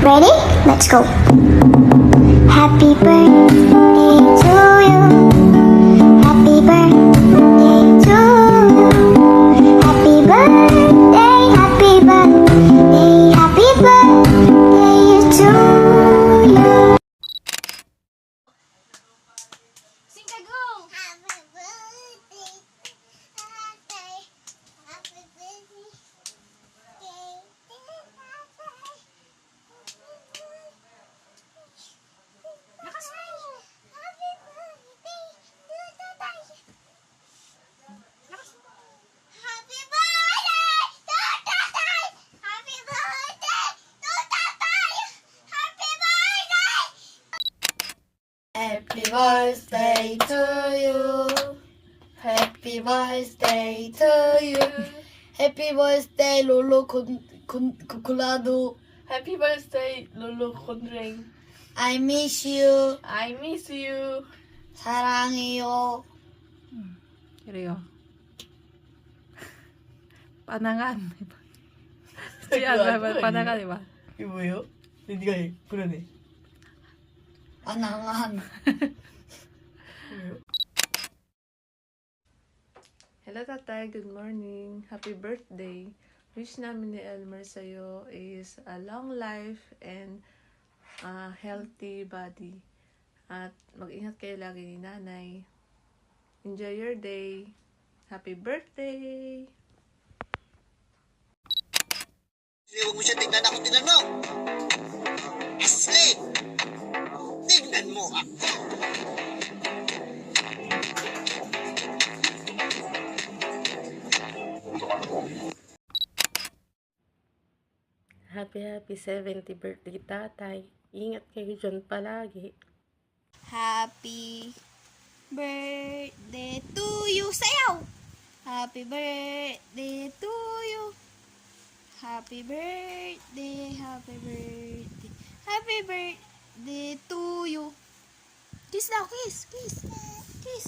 Ready? Let's go. Happy birthday to you. Happy birthday to you. Happy birthday, happy birthday, happy birthday to you. Sing ka, go! Happy birthday, happy birthday. Happy birthday to you. Happy birthday to you. Happy birthday, Lolo Colado. Happy birthday, Lolo Kondreng. I miss you. I miss you. 사랑해요. 그래요. 바나간. 바나간 해봐. 이거 뭐예요? 네가 해. 그러네. 안항한. 뭐예요? Hello tatay, good morning. Happy birthday. Wish namin ni Elmer sa'yo is a long life and a healthy body. At mag-ingat kayo lagi ni nanay. Enjoy your day. Happy birthday! Huwag mo siya tignan ako, tignan mo! Asli! Tignan mo ako! Happy 70th birthday, tatay. Ingat kayo dyan palagi. Happy birthday to you. Sayaw! Happy birthday to you. Happy birthday, happy birthday, happy birthday to you. Kiss daw, kiss, kiss, kiss.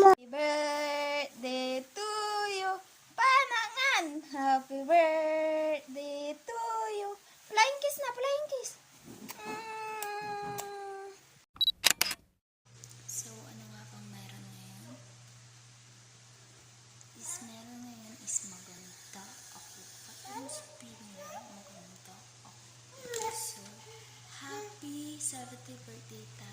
Happy birthday to you. Panangan. Happy birthday to you. Flying kiss na, flying kiss. So, ano nga bang meron ngayon? Meron ngayon is maganda ako. Ang sabihin na maganda ako. So, happy 70th birthday tayo.